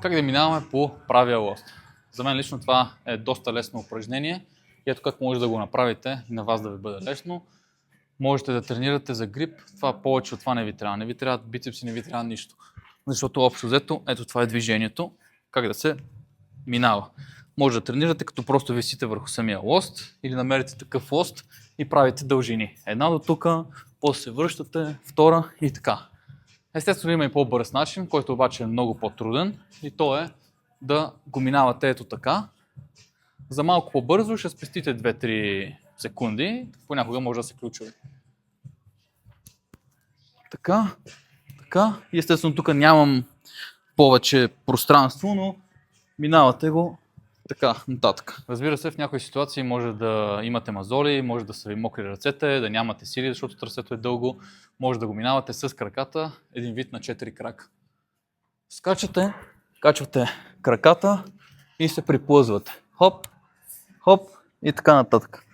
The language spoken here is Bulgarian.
Как да минаваме по правия лост? За мен лично това е доста лесно упражнение. И ето как може да го направите и на вас да ви бъде лесно. Можете да тренирате за грип. Това повече от това не ви трябва. Не ви трябва бицепси, не ви трябва нищо. Защото общо взето, ето това е движението. Как да се минава. Може да тренирате като просто висите върху самия лост или намерите такъв лост и правите дължини. Една до тук, после се връщате, втора и така. Естествено има и по-бърз начин, който обаче е много по-труден и то е да го минавате ето така. За малко по-бързо ще спестите 2-3 секунди, понякога може да се ключове. Така, така. И естествено тук нямам повече пространство, но минавате го така, нататък. Разбира се, в някои ситуации може да имате мазоли, може да са ви мокри ръцете, да нямате сили, защото трасето е дълго. Може да го минавате с краката, един вид на 4 крака. Скачате, качвате краката и се приплъзвате. Хоп, хоп и така нататък.